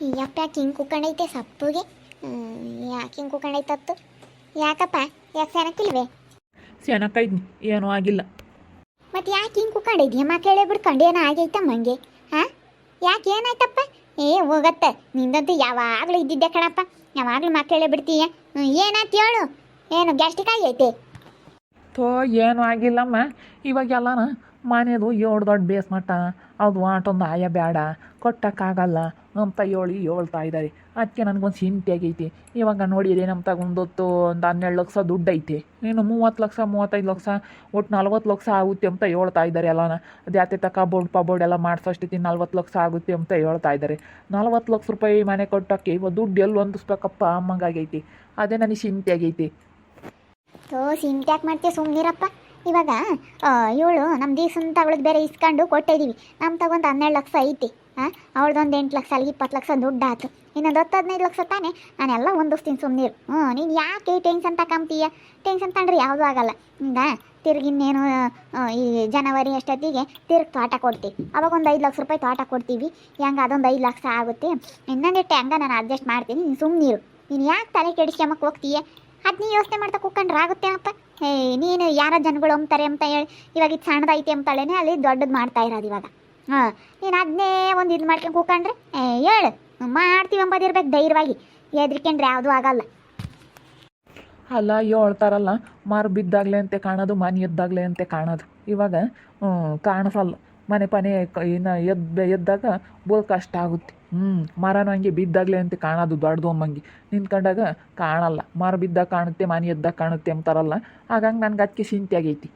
ಯಪ್ಪ ಯಾಕೆ ಹಿಂಗೆ ಕುಕ್ಕಂಡೈತೆ ಸಪ್ಪುಗೆ. ಯಾಕೆ ಹಿಂಗೆ ಕುಕ್ಕಂಡೈತತ್ತು? ಯಾಕಪ್ಪ? ಯಾಕೆ ಸೆನಕ್ಕಿಲ್ವೇ? ಸೆನಕೈದ್ನಿ, ಏನೂ ಆಗಿಲ್ಲ. ಮತ್ತು ಯಾಕೆ ಹಿಂಗೆ ಕುಕ್ಕಂಡೈದ್ಯ? ಮಕ್ಕಳೇ ಬಿಡ್ಕೊಂಡು ಏನೋ ಆಗೈತಮ್ಮಂಗೆ. ಹಾಂ, ಯಾಕೆ ಏನಾಯ್ತಪ್ಪ? ಹೋಗತ್ತೆ ನಿಂದಂತೂ ಯಾವಾಗಲೂ ಇದ್ದಿದ್ದೆ ಕಣಪ್ಪ. ಯಾವಾಗಲೂ ಮಕ್ಕಳೇ ಬಿಡ್ತೀಯ. ಏನಾಯ್ತು ಹೇಳು? ಏನು ಗ್ಯಾಸ್ಟ್ರಿಕ್ ಆಗೈತೆ? ಏನೂ ಆಗಿಲ್ಲಮ್ಮ. ಇವಾಗೆಲ್ಲನ ಮನೆಯದು ಏಳು ದೊಡ್ಡ ಬೇಸ್ಮಟ್ಟ, ಅದು ಆಟೊಂದು ಆಯ ಬೇಡ, ಕೊಟ್ಟಕ್ಕಾಗಲ್ಲ ಅಂತ ಹೇಳ್ತಾ ಇದ್ದಾರೆ. ಅದಕ್ಕೆ ನನಗೊಂದು ಚಿಂತೆ ಆಗೈತಿ. ಇವಾಗ ನೋಡಿದೆ ನಮ್ಮ ತಗೊಂಡೊತ್ತು ಒಂದು 12 ಲಕ್ಷ ದುಡ್ಡು ಐತೆ. ಇನ್ನು 30 ಲಕ್ಷ 35 ಲಕ್ಷ ಒಟ್ಟು 40 ಲಕ್ಷ ಆಗುತ್ತೆ ಅಂತ ಹೇಳ್ತಾ ಇದ್ದಾರೆ ಎಲ್ಲನ. ಅದು ಯಾತೆ ತಕ ಬೋರ್ಡ್ ಎಲ್ಲ ಮಾಡಿಸೋಷ್ಟೈತಿ 40 ಲಕ್ಷ ಆಗುತ್ತೆ ಅಂತ ಹೇಳ್ತಾ ಇದ್ದಾರೆ. 40 ಲಕ್ಷ ರೂಪಾಯಿ ಮನೆ ಕೊಟ್ಟಕ್ಕೆ ಇವಾಗ ದುಡ್ಡು ಎಲ್ಲಿ ಹೊಂದಿಸ್ಬೇಕಪ್ಪ ಅಮ್ಮಂಗಾಗೈತಿ. ಅದೇ ನನಗೆ ಚಿಂತೆ ಆಗೈತಿ. ಚಿಂತೆ ಯಾಕೆ ಮಾಡ್ತೀವಿ? ಸುಮ್ಮನಿರಪ್ಪ. ಇವಾಗ ಇವಳು ನಮ್ಮ ದಿವ್ಸನ ತಗೊಳ್ಳೋದು ಬೇರೆ ಇಸ್ಕೊಂಡು ಕೊಟ್ಟಿದ್ದೀವಿ. ನಮ್ಮ ತಗೊಂಡು 12 ಲಕ್ಷ ಐತಿ. ಅವಳದೊಂದು 8 ಲಕ್ಷ ಅಲ್ಲಿಗೆ 20 ಲಕ್ಷ ದುಡ್ಡು ಆಯ್ತು. ಇನ್ನೊಂದು 10-15 ಲಕ್ಷ ತಾನೇ ನಾನೆಲ್ಲ ಹೊಂದಿಸ್ತೀನಿ. ಸುಮ್ಮನಿರು. ನೀನು ಯಾಕೆ ಟೆನ್ಷನ್ ತಗೊಂತೀಯ? ಟೆನ್ಷನ್ ತಗೊಂಡ್ರೆ ಯಾವುದೂ ಆಗಲ್ಲ. ಈಗ ತಿರುಗಿನ್ನೇನು ಈ ಜನವರಿ ಅಷ್ಟೊತ್ತಿಗೆ ತಿರುಗಿ ತೋಟ ಕೊಡ್ತೀವಿ. ಅವಾಗ ಒಂದು 5 ಲಕ್ಷ ರೂಪಾಯಿ ತೋಟ ಕೊಡ್ತೀವಿ. ಹೆಂಗೆ ಅದೊಂದು 5 ಲಕ್ಷ ಆಗುತ್ತೆ. ಇನ್ನೊಂದಿಟ್ಟು ಹೆಂಗೆ ನಾನು ಅಡ್ಜಸ್ಟ್ ಮಾಡ್ತೀನಿ. ನೀನು ಸುಮ್ಮನಿರು. ನೀನು ಯಾಕೆ ತಲೆ ಕೆಡಿಸ್ಕೊಂಬಕ್ಕೆ ಹೋಗ್ತೀಯ? ಅದು ನೀ ಯೋಚನೆ ಮಾಡ್ತಾ ಕೂತ್ಕೊಂಡ್ರೆ ಆಗುತ್ತೆ ಅಪ್ಪ. ನೀನು ಯಾರೋ ಜನಗಳು ಅಂತಾರೆ ಅಂತ ಹೇಳಿ ಇವಾಗ ಇದು ಸಣ್ಣದೈತೆ ಅಂತಾಳೇನೆ ಅಲ್ಲಿ ದೊಡ್ಡದು ಮಾಡ್ತಾ ಇರೋದು ಇವಾಗ. ನೀನು ಅದನ್ನೇ ಒಂದು ಇದು ಮಾಡ್ಕೊಂಡು ಕೂತ್ಕೊಂಡ್ರೆ ಹೇಳು ಮಾಡ್ತೀವಿ ಅಂಬೋದಿರ್ಬೇಕು ಧೈರ್ಯವಾಗಿ. ಹೆದ್ರಿಕೊಂಡ್ರೆ ಯಾವುದೂ ಆಗಲ್ಲ. ಅಲ್ಲ ಹೇಳ್ತಾರಲ್ಲ, ಮಾರು ಬಿದ್ದಾಗಲೇ ಅಂತೆ ಕಾಣೋದು, ಮನೆ ಎದ್ದಾಗಲೇ ಅಂತೆ ಕಾಣೋದು. ಇವಾಗ ಕಾಣಿಸಲ್ಲ. ಮನೆ ಇನ್ನು ಎದ್ದಾಗ ಬೋಲ್ ಕಷ್ಟ ಆಗುತ್ತೆ. ಮರನೂ ಹಂಗೆ ಬಿದ್ದಾಗಲೇ ಅಂತ ಕಾಣೋದು ದೊಡ್ಡದು ಅಮ್ಮಂಗೆ. ನಿಂತ್ಕೊಂಡಾಗ ಕಾಣಲ್ಲ. ಮರ ಬಿದ್ದಾಗ ಕಾಣುತ್ತೆ, ಮನೆ ಎದ್ದಾಗ ಕಾಣುತ್ತೆ ಅಂತಾರಲ್ಲ. ಹಾಗಂಗೆ ನನಗೆ ಅದಕ್ಕೆ ಚಿಂತೆ ಆಗೈತಿ.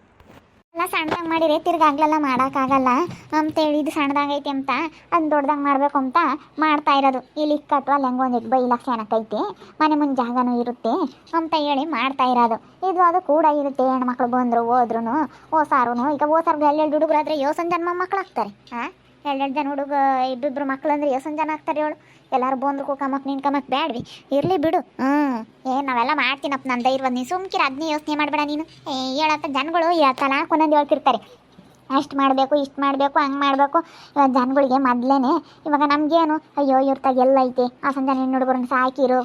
ಎಲ್ಲ ಸಣ್ಣದಾಗಿ ಮಾಡಿರಿ ತಿರ್ಗಾಗ್ಲೆಲ್ಲ ಮಾಡೋಕ್ಕಾಗಲ್ಲ ಅಂತೇಳಿ ಇದು ಸಣ್ಣದಾಗೈತಿ ಅಂತ ಅದು ದೊಡ್ಡದಾಗಿ ಮಾಡಬೇಕು ಅಂತ ಮಾಡ್ತಾ ಇರೋದು. ಇಲ್ಲಿ ಕಟ್ಟುವ ಅಲ್ಲಿ ಹೆಂಗೊಂದಿಟ್ಟು 5 ಲಕ್ಷ ಏನಕ್ಕೈತಿ, ಮನೆ ಮುಂದೆ ಜಾಗನೂ ಇರುತ್ತೆ ಅಂತ ಹೇಳಿ ಮಾಡ್ತಾ ಇರೋದು. ಇದು ಅದು ಕೂಡ ಇರುತ್ತೆ. ಹೆಣ್ಮಕ್ಳು ಬಂದರು ಹೋದ್ರೂ ಓಸಾರು. ಈಗ ಓಸಾರ್ಗೆ 2 ಹುಡುಗರು ಆದರೆ ಯೋಸನ್ ಜನ ಮಕ್ಳು ಆಗ್ತಾರೆ. 2 ಜನ ಹುಡುಗ ಇಬ್ಬಿಬ್ರು ಮಕ್ಳು ಅಂದರೆ ಯೋಸನ್ ಜನ ಆಗ್ತಾರೆ ಹೇಳು. ಎಲ್ಲರೂ ಬಂದ್ರು ಕೂಕಮ್ಮಕ್ಕೆ ನಿನ್ಕಮ್ಮಕ್ಕೆ ಬೇಡ್ವಿ. ಇರಲಿ ಬಿಡು. ನಾವೆಲ್ಲ ಮಾಡ್ತೀನಪ್ಪ ನನ್ನ ಧೈರ್ಯ. ನೀನು ಸುಮ್ಕಿರ ಅದನ್ನೇ ಯೋಚನೆ ಮಾಡಬೇಡ ನೀನು. ಹೇಳತ್ತ ಜನಗಳು ಹೇಳ್ತಲ್ಲ ಒಂದೊಂದು ಹೇಳ್ತಿರ್ತಾರೆ. ಅಷ್ಟು ಮಾಡಬೇಕು, ಇಷ್ಟು ಮಾಡಬೇಕು, ಹಂಗೆ ಮಾಡಬೇಕು. ಇವಾಗ ಜನಗಳಿಗೆ ಮೊದಲೇ ಇವಾಗ ನಮಗೇನು ಅಯ್ಯೋ ಇವ್ರ ತಾಗ ಎಲ್ಲ ಐತೆ, ಆ ಸಂಜೆ ಹೆಣ್ಣು ಹುಡುಗರನ್ನ ಸಾಕಿರು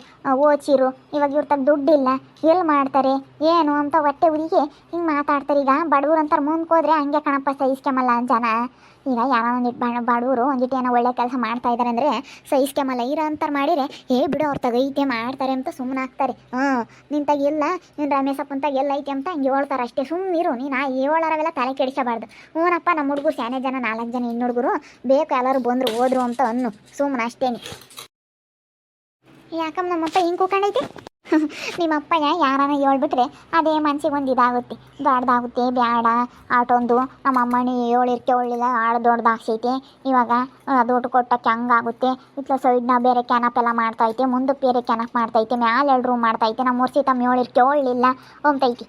ಓದಿಸಿರು, ಇವಾಗ ಇವ್ರ ತಾಗ ದುಡ್ಡಿಲ್ಲ, ಎಲ್ಲಿ ಮಾಡ್ತಾರೆ ಏನು ಅಂತ ಹೊಟ್ಟೆ ಉರಿಗೆ ಹಿಂಗೆ ಮಾತಾಡ್ತಾರೆ. ಈಗ ಬಡವ್ರು ಅಂತಾರೆ ಮುಂದಕ್ಕೆ ಹೋದ್ರೆ ಹಂಗೆ ಕಣಪ್ಪ ಸಹಿಸ್ಕೊಂಬಲ್ಲ ಜನ. ಈಗ ಯಾರೋ ಒಂದಿಟ್ಟು ಬಡವರು ಒಂದಿಟ್ಟು ಏನೋ ಒಳ್ಳೆ ಕೆಲಸ ಮಾಡ್ತಾ ಇದ್ದಾರೆ ಅಂದರೆ ಸಹಿಸ್ಕೊಂಬಲ್ಲ. ಇರೋ ಅಂತಾರೆ ಮಾಡಿದರೆ ಬಿಡು ಅವ್ರ ತಾಗ ಐತೆ ಮಾಡ್ತಾರೆ ಅಂತ ಸುಮ್ಮನೆ ಆಗ್ತಾರೆ. ನಿಂತಾಗ ಎಲ್ಲ ನೀನು ರಮೇಶಪ್ಪಂತಾಗ ಎಲ್ಲ ಐತೆ ಅಂತ ಹಂಗೆ ಹೇಳ್ತಾರೆ ಅಷ್ಟೇ. ಸುಮ್ಮನಿರು ನೀನು. ಹೇಳೋರವೆಲ್ಲ ತಲೆ ಕೆಡಿಸಬಾರ್ದು. ಹ್ಞೂನಪ್ಪ ನಮ್ಮ ಹುಡುಗರು 4 ಜನ 4 ಜನ ಹೆಣ್ಣು ಹುಡುಗರು ಬೇಕು, ಎಲ್ಲರೂ ಬಂದರು ಹೋದ್ರು ಅಂತ ಅನ್ನು ಸುಮ್ಮನೆ ಅಷ್ಟೇನೆ. ಯಾಕಮ್ಮ ನಮ್ಮಪ್ಪ ಹಿಂಗೆ ಕೂಕೊಂಡೈತೆ? ನಿಮ್ಮಪ್ಪ ಯಾರನ್ನ ಹೇಳ್ಬಿಟ್ರೆ ಅದೇ ಮನ್ಸಿಗೆ ಒಂದು ಇದಾಗುತ್ತೆ, ದೊಡ್ಡದಾಗುತ್ತೆ. ಬೇಡ ಆಟೊಂದು ನಮ್ಮ ಅಮ್ಮನಿ ಹೇಳಿರ್ಕೆ ಒಳ್ಳಿಲ್ಲ, ಆಳು ದೊಡ್ಡದಾಗ್ಸೈತೆ. ಇವಾಗ ದುಡ್ಡು ಕೊಟ್ಟಕ್ಕೆ ಹಂಗಾಗುತ್ತೆ. ಇತ್ಲ ಸೈಡ್ನ ಬೇರೆ ಕ್ಯಾನಪ್ ಎಲ್ಲ ಮಾಡ್ತೈತೆ, ಮುಂದಕ್ಕೆ ಬೇರೆ ಕ್ಯಾನಪ್ ಮಾಡ್ತೈತೆ, ಮ್ಯಾಲೆ 2 ರೂಮ್ ಮಾಡ್ತೈತೆ. ನಮ್ಮ ಮುರ್ಸಿತಮ್ಮ ಹೇಳಿರ್ಕೆ ಒಳ್ಳಿಲ್ಲ ಅಂತೈತಿ.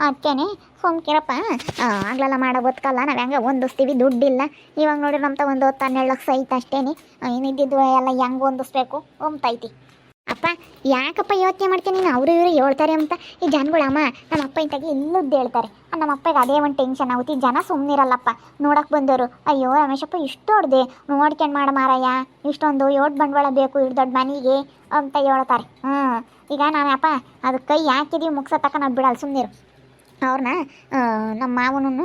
ಅದಕ್ಕೇನೆ ಸೋಮ್ಕಿರಪ್ಪ. ಆಗ್ಲೆಲ್ಲ ಮಾಡೋ ಗೊತ್ತಲ್ಲ, ನಾವು ಹೆಂಗೆ ಹೊಂದಿಸ್ತೀವಿ. ದುಡ್ಡಿಲ್ಲ. ಇವಾಗ ನೋಡಿ ನಮ್ಮ ಒಂದು 12 ಲಕ್ಷ ಐತೆ ಅಷ್ಟೇನೆ. ಇನ್ನಿದ್ದು ಎಲ್ಲ ಹೆಂಗೆ ಹೊಂದಿಸ್ಬೇಕು ಅಂತೈತಿ. ಅಪ್ಪ ಯಾಕಪ್ಪ ಯೋಚನೆ ಮಾಡ್ತೀನಿ ನೀನು? ಅವರು ಇವರು ಹೇಳ್ತಾರೆ ಅಂತ ಈ ಜನಗಳಮ್ಮ ನಮ್ಮ ಅಪ್ಪ ಇಂತಾಗಿ ಇಲ್ಲದ್ದು ಹೇಳ್ತಾರೆ. ನಮ್ಮ ಅಪ್ಪಗೆ ಅದೇ ಒಂದು ಟೆನ್ಷನ್ ಆಗುತ್ತೆ. ಜನ ಸುಮ್ಮನಿರಲ್ಲಪ್ಪ. ನೋಡಕ್ಕೆ ಬಂದವರು ಅಯ್ಯೋ ರಮೇಶಪ್ಪ ಇಷ್ಟು ಹೊಡ್ದೆ ನೋಡ್ಕೊಂಡು ಮಾಡ ಮಾರಯ್ಯ, ಇಷ್ಟೊಂದು ಯೋಟ್ ಬಂಡವಾಳ ಬೇಕು ಇಷ್ಟು ದೊಡ್ಡ ಮನೆಗೆ ಅಂತ ಹೇಳ್ತಾರೆ. ಈಗ ನಾನು ಅಪ್ಪ ಅದಕ್ಕೆ ಕೈ ಹಾಕಿದೀವಿ ಮುಗ್ಸೋ ತಕ್ಕ ನಾವು ಬಿಡಲ್ಲ. ಸುಮ್ಮನಿರು. ಅವ್ರನ್ನ ನಮ್ಮ ಮಾವನೂ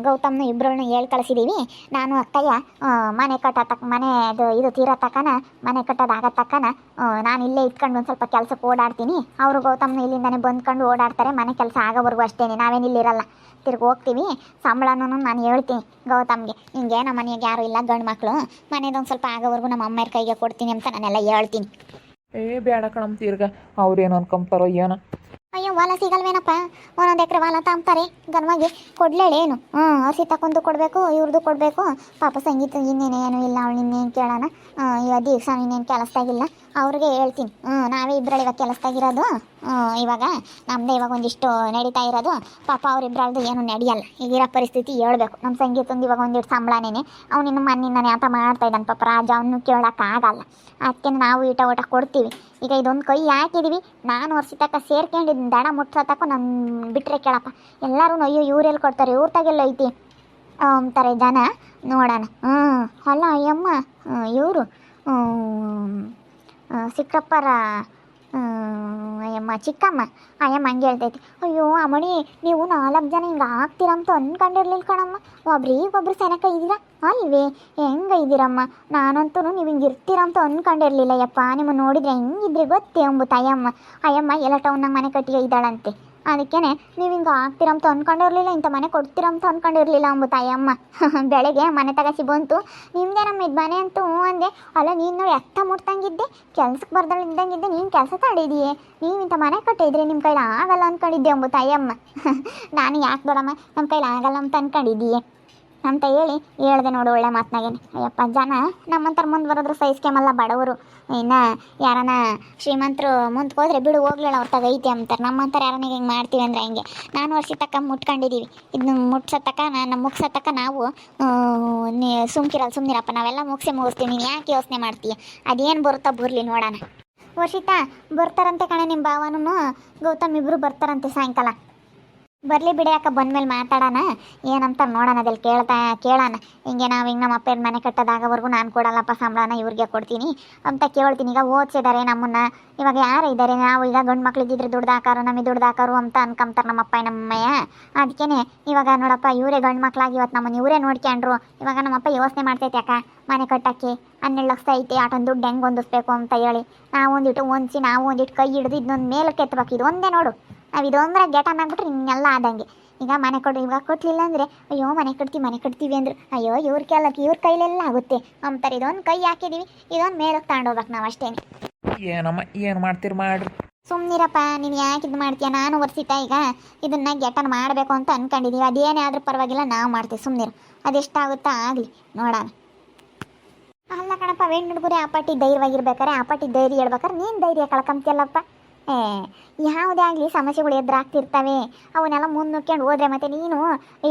ಗೌತಮ್ನ ಇಬ್ಬರನ್ನ ಹೇಳಿ ಕಳಿಸಿದ್ದೀವಿ. ನಾನು ಅಕ್ಕಯ್ಯ ಮನೆ ಮನೆ ಇದು ತೀರೋ ತಕ್ಕನ ಮನೆ ಕಟ್ಟೋದಾಗೋ ತಕ್ಕನ ನಾನು ಇಲ್ಲೇ ಇಟ್ಕೊಂಡು ಒಂದು ಸ್ವಲ್ಪ ಕೆಲಸಕ್ಕೆ ಓಡಾಡ್ತೀನಿ. ಅವರು ಗೌತಮ್ನ ಇಲ್ಲಿಂದನೇ ಬಂದ್ಕೊಂಡು ಓಡಾಡ್ತಾರೆ. ಮನೆ ಕೆಲಸ ಆಗೋವರೆಗೂ ಅಷ್ಟೇ, ನಾವೇನು ಇಲ್ಲಿರಲ್ಲ. ತಿರ್ಗಿ ಹೋಗ್ತೀವಿ. ಸಂಬಳನೂ ನಾನು ಹೇಳ್ತೀನಿ ಗೌತಮ್ಗೆ, ಹಿಂಗೆ ನಮ್ಮ ಮನೆಯಾಗ ಯಾರೂ ಇಲ್ಲ ಗಂಡು ಮಕ್ಕಳು, ಮನೆದೊಂದು ಸ್ವಲ್ಪ ಆಗೋವರೆಗೂ ನಮ್ಮ ಅಮ್ಮರ ಕೈಗೆ ಕೊಡ್ತೀನಿ ಅಂತ ನಾನೆಲ್ಲ ಹೇಳ್ತೀನಿ. ಬೇಡ ಕಣಮ್ಮ, ತಿರ್ಗ ಅವ್ರೇನು ಅನ್ಕೊಂತಾರೋ ಏನೋ. ಅಯ್ಯೋ ಹೊಲ ಸಿಗಲ್ವೇನಪ್ಪ? 1 ಎಕರೆ ಹೊಲ ತಂತಾರೆ ಗನ್ವಾಗಿ ಕೊಡ್ಲೇಳಿ ಏನು? ಹಸಿ ತಗೊಂಡು ಕೊಡಬೇಕು, ಇವ್ರದ್ದು ಕೊಡಬೇಕು. ಪಾಪ ಸಂಗೀತ ಇನ್ನೇನೇನು ಇಲ್ಲ, ಅವಳು ಇನ್ನೇನು ಕೇಳೋಣ. ಇವಾಗ ದಿವಸ ಇನ್ನೇನು ಕೆಲಸದಾಗಿಲ್ಲ. ಅವ್ರಿಗೆ ಹೇಳ್ತೀನಿ. ನಾವೇ ಇಬ್ಬರಲ್ಲಿ ಇವಾಗ ಕೆಲಸದಾಗಿರೋದು. ಇವಾಗ ನಮ್ಮದೇ ಇವಾಗ ಒಂದಿಷ್ಟು ನಡೀತಾ ಇರೋದು. ಪಾಪ ಅವರಿಬ್ಬರದ್ದು ಏನು ನಡೆಯಲ್ಲ. ಈಗಿರೋ ಪರಿಸ್ಥಿತಿ ಹೇಳ್ಬೇಕು. ನಮ್ಮ ಸಂಗೀತಂದು ಇವಾಗ ಒಂದಿಷ್ಟು ಸಂಬಳನೇ ಅವನಿನ್ನು ಮಣ್ಣಿಂದನೇ ಅಂತ ಮಾಡ್ತಾ ಇದ್ದಾನೆ. ಪಾಪ ರಾಜ ಅವನು ಕೇಳೋಕ್ಕಾಗಲ್ಲ. ಅದಕ್ಕೆ ನಾವು ಊಟ ಕೊಡ್ತೀವಿ. ಈಗ ಇದೊಂದು ಕೈ ಹಾಕಿದ್ದೀವಿ. ನಾನು ವರ್ಷ ತಕ್ಕ ಸೇರ್ಕೊಂಡಿದ್ದೀನಿ. ದಡ ಮುಟ್ಸೋ ತಕ್ಕ ನನ್ನ ಬಿಟ್ಟರೆ ಕೇಳಪ್ಪ ಎಲ್ಲರೂ ಅಯ್ಯೋ ಇವರೆಲ್ಲಿ ಕೊಡ್ತಾರೆ, ಇವ್ರ ತಾಗೆಲ್ಲ ಐತಿ ಅಂತಾರೆ ಜನ. ನೋಡೋಣ. ಅಲ್ಲ ಅಯ್ಯಮ್ಮ ಇವರು ಸಿಕ್ಕಪ್ಪರ ಅಯ್ಯಮ್ಮ ಚಿಕ್ಕಮ್ಮ ಅಯ್ಯಮ್ಮ ಹಂಗೆ ಹೇಳ್ತೈತಿ. ಅಯ್ಯೋ ಅಮ್ಮಣಿ, ನೀವು 4 ಜನ ಹಿಂಗೆ ಆಗ್ತೀರಂತ ಅಂದ್ಕೊಂಡಿರ್ಲಿಲ್ಲ ಕಣಮ್ಮ. ಒಬ್ರಿಗೊಬ್ರು ಸೆನಕ ಇದ್ದೀರಾ ಅಲ್ವೇ? ಹೆಂಗೆ ಇದ್ದೀರಮ್ಮ? ನಾನಂತೂ ನೀವು ಹಿಂಗೆ ಇರ್ತೀರಂತ ಅಂದ್ಕೊಂಡಿರ್ಲಿಲ್ಲ ಯಪ್ಪ. ನಿಮ್ಮ ನೋಡಿದ್ರೆ ಹೆಂಗಿದ್ರಿ ಗೊತ್ತೇ ಅಯ್ಯಮ್ಮ. ಅಯ್ಯಮ್ಮ ಎಲ್ಲ ಟೌನ್ನಾಗ ಮನೆ ಕಟ್ಟಿ ಇದ್ದಾಳಂತೆ. ಅದಕ್ಕೇನೆ ನೀವು ಹಿಂಗೆ ಆಗ್ತೀರಂತ ಅಂದ್ಕೊಂಡಿರ್ಲಿಲ್ಲ, ಇಂಥ ಮನೆ ಕೊಡ್ತೀರಂತ ಅಂದ್ಕೊಂಡಿರ್ಲಿಲ್ಲ ಅಯ್ಯಮ್ಮ. ಬೆಳಗ್ಗೆ ಮನೆ ತಗಸಿ ಬಂತು, ನಿಮ್ದೇನಮ್ಮ ಇದು ಮನೆ ಅಂತೂ ಅಂದೆ. ಅಲ್ಲ ನೀನು ನೋಡಿ ಎತ್ತ ಮುಟ್ತಂಗಿದ್ದೆ, ಕೆಲ್ಸಕ್ಕೆ ಬರ್ದಳು ಇದ್ದಂಗಿದ್ದೆ, ನೀನು ಕೆಲಸ ತಾಡಿದೀಯೇ, ನೀವು ಇಂಥ ಮನೆ ಕಟ್ಟಿದ್ರಿ ನಿಮ್ಮ ಕೈಲಿ ಆಗಲ್ಲ ಅಂದ್ಕೊಂಡಿದ್ದೆ ಅಯ್ಯಮ್ಮ. ನಾನು ಯಾಕೆ ದೊಡಮ್ಮ ನಮ್ಮ ಕೈಲಿ ಆಗಲ್ಲ ಅಂತ ಅಂದ್ಕೊಂಡಿದ್ದೀಯೆ ಅಂತ ಹೇಳ್ದೆ ನೋಡು ಒಳ್ಳೆ ಮಾತನಾಗೇನೆ. ಅಯ್ಯಪ್ಪ, ಜನ ನಮ್ಮಂತರ ಮುಂದೆ ಬರೋದ್ರು ಸಹಿಸ್ಕೆಮಲ್ಲ ಬಡವರು. ಇನ್ನು ಯಾರನ ಶ್ರೀಮಂತರು ಮುಂದೆ ಹೋದ್ರೆ ಬಿಡು ಹೋಗ್ಲಿಲ್ಲ ಅವ್ರ ತಗೈತಿ ಅಂತಾರೆ. ನಮ್ಮಂತರ ಯಾರನ್ನ ಹಿಂಗೆ ಮಾಡ್ತೀವಿ ಅಂದರೆ ಹಂಗೆ. ನಾನು ವರ್ಷ ತಕ್ಕ ಮುಟ್ಕೊಂಡಿದ್ದೀವಿ, ಇದನ್ನ ಮುಟ್ಸತ್ತಕ್ಕ ನಮ್ಮ ಮುಗ್ಸತ್ತಕ್ಕ ನಾವು ಸುಮ್ಮನಿರಪ್ಪ, ನಾವೆಲ್ಲ ಮುಗಿಸ್ತೀವಿ. ನೀನು ಯಾಕೆ ಯೋಚನೆ ಮಾಡ್ತೀಯ? ಅದೇನು ಬರುತ್ತಾ ಬರಲಿ ನೋಡೋಣ. ವರ್ಷಿತಾ ಬರ್ತಾರಂತೆ ಕಣೆ, ನಿಮ್ಮ ಭಾವನೂ ಗೌತಮ್ ಇಬ್ಬರು ಬರ್ತಾರಂತೆ ಸಾಯಂಕಾಲ. ಬರಲಿ ಬಿಡಿ ಅಕ್ಕ, ಬಂದಮೇಲೆ ಮಾತಾಡೋಣ, ಏನಂತ ನೋಡೋಣ. ಅದಲ್ಲಿ ಕೇಳೋಣ. ಹಿಂಗೆ ನಾವು ಹಿಂಗೆ ನಮ್ಮ ಅಪ್ಪನ ಮನೆ ಕಟ್ಟೋದಾಗವರೆಗೂ ನಾನು ಕೊಡಲ್ಲಪ್ಪ ಸಂಬಳನ, ಇವ್ರಿಗೆ ಕೊಡ್ತೀನಿ ಅಂತ ಕೇಳ್ತೀನಿ. ಈಗ ಓದಿಸಿದ್ದಾರೆ ನಮ್ಮನ್ನು, ಇವಾಗ ಯಾರು ಇದ್ದಾರೆ? ನಾವು ಈಗ ಗಂಡು ಮಕ್ಳಿದ್ದಿದ್ರೆ ದುಡ್ದು ಹಾಕಾರು, ನಮಗೆ ದುಡ್ದು ಹಾಕಾರು ಅಂತ ಅನ್ಕೊಂತಾರೆ ನಮ್ಮಪ್ಪ ನಮ್ಮಯ್ಯ. ಅದಕ್ಕೇ ಇವಾಗ ನೋಡಪ್ಪ, ಇವರೇ ಗಂಡು ಮಕ್ಳಾಗಿ ಇವತ್ತು ನಮ್ಮನ್ನು ಇವರೇ ನೋಡ್ಕೊಂಡ್ರು. ಇವಾಗ ನಮ್ಮಪ್ಪ ಯೋಚನೆ ಮಾಡ್ತೈತೆ ಅಕ್ಕ, ಮನೆ ಕಟ್ಟೋಕ್ಕೆ 12 ಲಕ್ಷ ಐತೆ, ಆಟೊಂದು ದುಡ್ಡು ಹೆಂಗೆ ಹೊಂದಿಸ್ಬೇಕು ಅಂತ ಹೇಳಿ. ನಾವು ಒಂದಿಟ್ಟು ಹೊಂದಿಸಿ, ನಾವು ಒಂದಿಟ್ಟು ಕೈ ಹಿಡಿದು ಇದನ್ನೊಂದು ಮೇಲಕ್ಕೆ ಎತ್ತಬೇಕು. ಇದು ಒಂದೇ ನೋಡು, ನಾವು ಇದೊಂದ್ರೆ ಗೆಟನ್ ಆಗ್ಬಿಟ್ರೆ ಇನ್ನೆಲ್ಲ ಆದಂಗೆ. ಈಗ ಮನೆ ಕೊಡು, ಇವಾಗ ಕೊಟ್ಟಲಿಲ್ಲ ಅಂದರೆ ಅಯ್ಯೋ ಮನೆ ಕಟ್ತೀವಿ ಅಂದರು, ಅಯ್ಯೋ ಇವ್ರ ಕೈಲೆಲ್ಲ ಆಗುತ್ತೆ ಅಂತಾರೆ. ಇದೊಂದು ಕೈ ಹಾಕಿದ್ದೀವಿ, ಇದೊಂದು ಮೇಲಕ್ಕೆ ತಗೊಂಡೋಗ್ಬೇಕು ನಾವು ಅಷ್ಟೇ. ಏನಮ್ಮ ಏನು ಮಾಡ್ತೀರಿ ಮಾಡ್ರಿ. ಸುಮ್ಮನಿರಪ್ಪ, ನೀನು ಯಾಕೆ ಇದು ಮಾಡ್ತೀಯ? ನಾನು ವರ್ಷಿತಾ ಈಗ ಇದನ್ನು ಗೆಟನ್ ಮಾಡಬೇಕು ಅಂತ ಅಂದ್ಕೊಂಡಿದ್ದೀವಿ. ಅದೇನೇ ಆದರೂ ಪರವಾಗಿಲ್ಲ, ನಾವು ಮಾಡ್ತೀವಿ. ಸುಮ್ಮನಿರು, ಅದೆಷ್ಟಾಗುತ್ತಾ ಆಗಲಿ ನೋಡೋಣ. ಅಲ್ಲ ಕಣಪ್ಪ, ಹೆಣ್ಣು ಹುಡುಗರೇ ಆಪಾಟಿ ಧೈರ್ಯವಾಗಿರ್ಬೇಕಾರೆ, ಆಪಾಟಿ ಧೈರ್ಯ ಹೇಳ್ಬೇಕಾರೆ ನೀನು ಧೈರ್ಯ ಕಳ್ಕೊಂತಿಯಲ್ಲಪ್ಪ. ಯಾವುದೇ ಆಗಲಿ ಸಮಸ್ಯೆಗಳು ಎದುರಾಗ್ತಿರ್ತವೆ, ಅವನ್ನೆಲ್ಲ ಮುನ್ನುಗ್ಕೊಂಡು ಹೋದ್ರೆ ಮತ್ತೆ ನೀನು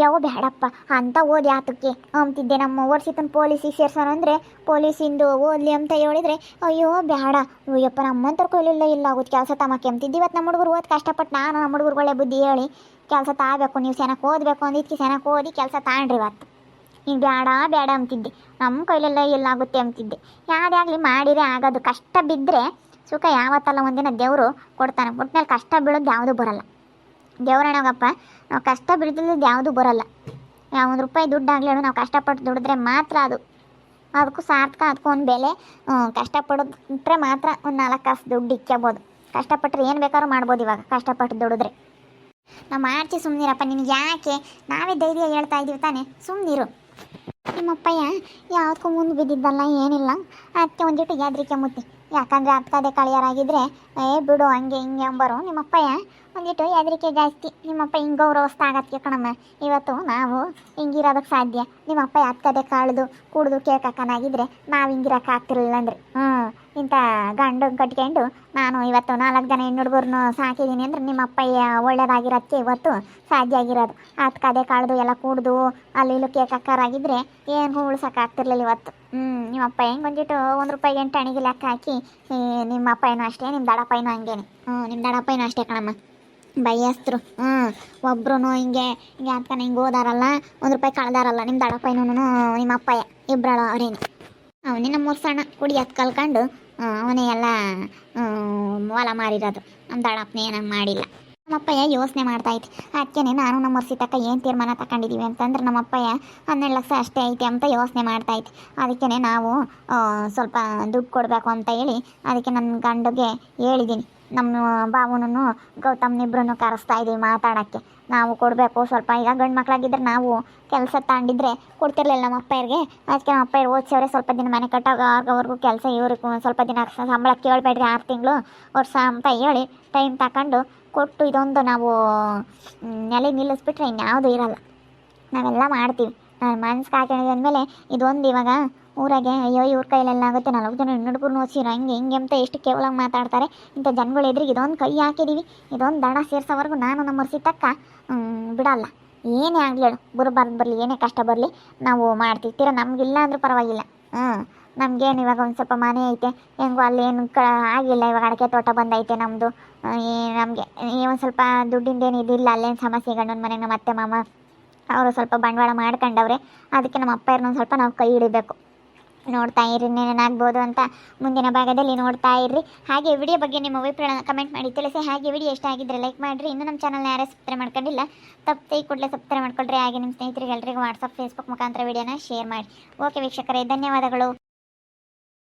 ಯಾವ ಬೇಡಪ್ಪ ಅಂತ ಓದಿ ಆತಕ್ಕೆ ಅಂತಿದ್ದೆ. ನಮ್ಮ ವರ್ಷಿತನ ಪೊಲೀಸಿಗೆ ಸೇರ್ಸೋಣ ಅಂದರೆ ಪೊಲೀಸಿಂದು ಓದಲಿ ಅಂತ ಹೇಳಿದ್ರೆ ಅಯ್ಯೋ ಬೇಡ, ಅಯ್ಯಪ್ಪ ನಮ್ಮಂತರ ಕೈಲಿಲ್ಲ ಇಲ್ಲ ಆಗುತ್ತೆ ಕೆಲಸ ತಮ್ಮಕ್ಕೆ ಅಂತಿದ್ದು. ಇವತ್ತು ನಮ್ಮ ಹುಡುಗರು ಓದಿ ಕಷ್ಟಪಟ್ಟು ನಾನು ನಮ್ಮ ಹುಡುಗರು ಒಳ್ಳೆ ಬುದ್ಧಿ ಹೇಳಿ ಕೆಲಸ ತಾಗಬೇಕು, ನೀವು ಚೆನ್ನಾಗಿ ಓದಬೇಕು ಅಂದಿದ್ದಕ್ಕೆ ಚೆನ್ನಾಗಿ ಓದಿ ಕೆಲಸ ತಾಂಡ್ರಿ ಇವತ್ತು. ನೀನು ಬೇಡ ಅಂತಿದ್ದೆ, ನಮ್ಮ ಕೈಲೆಲ್ಲ ಎಲ್ಲಾಗುತ್ತೆ ಅಂತಿದ್ದೆ. ಯಾವುದೇ ಆಗಲಿ ಮಾಡಿರೇ ಆಗೋದು. ಕಷ್ಟ ಬಿದ್ದರೆ ಸುಖ ಯಾವತ್ತಲ್ಲ ಒಂದಿನ ದೇವರು ಕೊಡ್ತಾನೆ. ಒಟ್ಟಿನಲ್ಲಿ ಕಷ್ಟ ಬೀಳೋದು ಯಾವುದೂ ಬರಲ್ಲ. ದೇವ್ರಣಗಪ್ಪ, ನಾವು ಕಷ್ಟ ಬೀಳ್ದಿದ್ದು ಯಾವುದೂ ಬರಲ್ಲ. 1 ರೂಪಾಯಿ ದುಡ್ಡಾಗಲಿ ಹೇಳು, ನಾವು ಕಷ್ಟಪಟ್ಟು ದುಡಿದ್ರೆ ಮಾತ್ರ ಅದಕ್ಕೂ ಸಾರ್ಥಕ, ಅದಕ್ಕೂ ಒಂದು ಬೆಲೆ. ಕಷ್ಟಪಡಿದ್ರೆ ಮಾತ್ರ ಒಂದು 4 ಕಾಸು ದುಡ್ಡು ಇಕ್ಕೋಬೋದು. ಕಷ್ಟಪಟ್ಟರೆ ಏನು ಬೇಕಾದ್ರೂ ಮಾಡ್ಬೋದು. ಇವಾಗ ಕಷ್ಟಪಟ್ಟು ದುಡಿದ್ರೆ ನಾವು ಮಾಡ್ತೀವಿ. ಸುಮ್ಮನಿರಪ್ಪ, ನಿನಗೆ ಯಾಕೆ? ನಾವೇ ಧೈರ್ಯ ಹೇಳ್ತಾ ಇದ್ದೀವಿ ತಾನೆ, ಸುಮ್ಮನಿರು. ನಿಮ್ಮಪ್ಪಯ್ಯ ಯಾವುದಕ್ಕೂ ಮುಂದೆ ಬಿದ್ದಿದ್ದಲ್ಲ, ಏನಿಲ್ಲ. ಅದಕ್ಕೆ ಒಂದಿಟ್ಟು ಯಾದ್ರಿಕೆ ಮುತ್ತಿ, ಯಾಕಂದರೆ ಅದೇ ಕಳಿಯರಾಗಿದ್ದರೆ ಬಿಡು ಹಂಗೆ ಹಿಂಗೆ ಅಂಬರು. ನಿಮ್ಮಪ್ಪಯ್ಯ ಒಂದಿಟ್ಟು ಹೆದರಿಕೆ ಜಾಸ್ತಿ. ನಿಮ್ಮಪ್ಪ ಹಿಂಗೆ ಗೌರವಿಸ್ತಾ ಆಗತ್ತೆ ಕಣಮ್ಮ. ಇವತ್ತು ನಾವು ಹಿಂಗಿರೋದಕ್ಕೆ ಸಾಧ್ಯ. ನಿಮ್ಮಪ್ಪ ಅದೇ ಕಾಳ್ದು ಕುಡ್ದು ಕೇಳ್ಕಕ್ಕನಾಗಿದ್ರೆ ನಾವು ಹಿಂಗಿರೋಕೆ ಆಗ್ತಿರಲಿಲ್ಲ ಅಂದರೆ ಇಂಥ ಗಂಡು ಕಟ್ಕೊಂಡು ನಾನು ಇವತ್ತು 4 ಜನ ಹೆಣ್ಣು ಹುಡುಗರನ್ನು ಸಾಕಿದ್ದೀನಿ ಅಂದರೆ ನಿಮ್ಮಪ್ಪಯ್ಯ ಒಳ್ಳೇದಾಗಿರೋದಕ್ಕೆ ಇವತ್ತು ಸಾಧ್ಯ ಆಗಿರೋದು. ಅದೇ ಕಾಳ್ದು ಎಲ್ಲ ಕುಡ್ದು ಅಲ್ಲಿ ಇಲ್ಲಿ ಕೇಳ್ಕಕ್ಕಾರಾಗಿದ್ದರೆ ಏನು ಉಳ್ಸೋಕ್ಕಾಗ್ತಿರ್ಲಿಲ್ಲ ಇವತ್ತು. ನಿಮ್ಮಪ್ಪ ಹೆಂಗೆ ಒಂದಿಟ್ಟು 1 ರೂಪಾಯಿಗೆ 8 ಅಣಿಗೆ ಲೆಕ್ಕ ಹಾಕಿ, ನಿಮ್ಮ ಅಪ್ಪಯ್ಯನೂ ಅಷ್ಟೇ, ನಿಮ್ಮ ದಡಪ್ಪಯ್ಯನೂ ಹಂಗೇನೆ. ನಿಮ್ಮ ದಡಪ್ಪಯ್ಯನೂ ಅಷ್ಟೇ ಕಣಮ್ಮ, ಬೈಯಸ್ತರು. ಒಬ್ರು ಹಿಂಗೆ ಅದ್ಕನ ಹಿಂಗೆ ಓದಾರಲ್ಲ, 1 ರೂಪಾಯಿ ಕಳ್ದಾರಲ್ಲ. ನಿಮ್ಮ ದಡಪ್ಪಯ್ಯನೂ ನಿಮ್ಮ ಅಪ್ಪಯ್ಯ ಇಬ್ಬರಳು ಅವರೇನು. ಅವನೇ ನಮ್ಮ ಸಣ್ಣ ಕುಡಿ ಹತ್ತು ಕಲ್ಕೊಂಡು ಅವನೇ ಎಲ್ಲ ಹೊಲ ಮಾರಿರೋದು. ನಮ್ಮ ದಡಪ್ಪನೇ ಏನಂಗೆ ಮಾಡಿಲ್ಲ. ನಮ್ಮಪ್ಪಯ್ಯ ಯೋಚನೆ ಮಾಡ್ತಾಯಿತ್ತು. ಅದಕ್ಕೆ ನಾನು ನಮ್ಮ ವರ್ಷಿತಕ್ಕ ಏನು ತೀರ್ಮಾನ ತಗೊಂಡಿದ್ದೀವಿ ಅಂತಂದ್ರೆ, ನಮ್ಮಪ್ಪಯ್ಯ 12 ಲಕ್ಷ ಅಷ್ಟೇ ಐತೆ ಅಂತ ಯೋಚನೆ ಮಾಡ್ತಾಯಿತ್ತು. ಅದಕ್ಕೆ ನಾವು ಸ್ವಲ್ಪ ದುಡ್ಡು ಕೊಡಬೇಕು ಅಂತ ಹೇಳಿ ಅದಕ್ಕೆ ನನ್ನ ಗಂಡಿಗೆ ಹೇಳಿದ್ದೀನಿ. ನಮ್ಮ ಬಾವನೂ ಗೌತಮ್ನಿಬ್ರನ್ನು ಕರೆಸ್ತಾ ಇದ್ದೀವಿ ಮಾತಾಡೋಕ್ಕೆ. ನಾವು ಕೊಡಬೇಕು ಸ್ವಲ್ಪ. ಈಗ ಗಂಡು ಮಕ್ಕಳಾಗಿದ್ದರೆ ನಾವು ಕೆಲಸ ತಗೊಂಡಿದ್ರೆ ಕೊಡ್ತಿರ್ಲಿಲ್ಲ ನಮ್ಮ ಅಪ್ಪಯ್ಯರಿಗೆ. ಅದಕ್ಕೆ ನಮ್ಮ ಅಪ್ಪಯ್ಯರು ಓದಿಸೋರೆ ಸ್ವಲ್ಪ ದಿನ ಮನೆ ಕಟ್ಟಾಗವ್ರಿಗೂ ಕೆಲಸ, ಇವ್ರಿಗೆ ಸ್ವಲ್ಪ ದಿನ ಸಂಬಳ ಕೇಳಬೇಡ್ರಿ 6 ತಿಂಗಳು ವರ್ಷ ಅಂತ ಹೇಳಿ ಟೈಮ್ ತಗೊಂಡು ಕೊಟ್ಟು ಇದೊಂದು ನಾವು ನೆಲೆ ನಿಲ್ಲಿಸ್ಬಿಟ್ರೆ ಇನ್ಯಾವುದೂ ಇರೋಲ್ಲ. ನಾವೆಲ್ಲ ಮಾಡ್ತೀವಿ. ನಾನು ಮನ್ಸಿಗೆ ಹಾಕೊಂಡಿದ್ಮೇಲೆ ಇದೊಂದು ಇವಾಗ ಊರಾಗೆ ಅಯ್ಯೋ ಇವ್ರ ಕೈಲೆಲ್ಲ ಆಗುತ್ತೆ, 4 ಜನ ಹೆಣ್ಣು ಹುಡುಗರು ಓದಿಸಿರೋ ಹಂಗೆ ಹಿಂಗೆ ಅಂತ ಎಷ್ಟು ಕೇವಲ ಮಾತಾಡ್ತಾರೆ. ಇಂಥ ಜನಗಳು ಎದುರಿಗೆ ಇದೊಂದು ಕೈ ಹಾಕಿದ್ದೀವಿ. ಇದೊಂದು ದಡ ಸೇರ್ಸೋವರೆಗೂ ನಾನು ನಮ್ಮ ವರ್ಷಿತಕ್ಕ ಬಿಡಲ್ಲ. ಏನೇ ಆಗಲಿ ಹೇಳು, ಬರಲಿ ಏನೇ ಕಷ್ಟ ಬರಲಿ ನಾವು ಮಾಡ್ತೀವಿ. ತೀರ ನಮಗಿಲ್ಲ ಅಂದರೂ ಪರವಾಗಿಲ್ಲ. ನಮಗೇನು ಇವಾಗ ಒಂದು ಸ್ವಲ್ಪ ಮನೆ ಐತೆ, ಹೆಂಗೋ ಅಲ್ಲೇನು ಆಗಿಲ್ಲ. ಇವಾಗ ಅಡಿಕೆ ತೋಟ ಬಂದೈತೆ ನಮ್ಮದು. ನಮಗೆ ಒಂದು ಸ್ವಲ್ಪ ದುಡ್ಡಿಂದೇನು ಇದಿಲ್ಲ, ಅಲ್ಲೇನು ಸಮಸ್ಯೆ. ಗಂಡನ ಮನೆಗೆ ನಮ್ಮ ಅತ್ತೆ ಮಾಮ ಅವರು ಸ್ವಲ್ಪ ಬಂಡವಾಳ ಮಾಡ್ಕೊಂಡವ್ರೆ. ಅದಕ್ಕೆ ನಮ್ಮ ಅಪ್ಪಯ್ಯರನ್ನ ಸ್ವಲ್ಪ ನಾವು ಕೈ ಹಿಡಿಬೇಕು. ನೋಡ್ತಾ ಇರ್ರಿ ಏನೇನಾಗ್ಬೋದು ಅಂತ ಮುಂದಿನ ಭಾಗದಲ್ಲಿ ನೋಡ್ತಾ ಇರ್ರಿ. ಹಾಗೆ ವಿಡಿಯೋ ಬಗ್ಗೆ ನಿಮ್ಮ ಅಭಿಪ್ರಾಯನ ಕಮೆಂಟ್ ಮಾಡಿ ತಿಳಿಸಿ. ಹಾಗೆ ವಿಡಿಯೋ ಇಷ್ಟ ಆಗಿದ್ದರೆ ಲೈಕ್ ಮಾಡಿರಿ. ಇನ್ನೂ ನಮ್ಮ ಚಾನಲ್ನ ಯಾರೇ ಸಬ್ಸ್ಕ್ರೈಬ್ ಮಾಡ್ಕೊಂಡಿಲ್ಲ ತಪ್ಪದೆ ಈ ಕೂಡಲೇ ಸಬ್ಸ್ಕ್ರೈಬ್ ಮಾಡ್ಕೊಳ್ರಿ. ಹಾಗೆ ನಿಮ್ಮ ಸ್ನೇಹಿತರಿಗೆ ಎಲ್ಲರಿಗೂ ವಾಟ್ಸಪ್ ಫೇಸ್ಬುಕ್ ಮುಖಾಂತರ ವಿಡಿಯೋನ ಶೇರ್ ಮಾಡಿ. ಓಕೆ ವೀಕ್ಷಕರೇ, ಧನ್ಯವಾದಗಳು.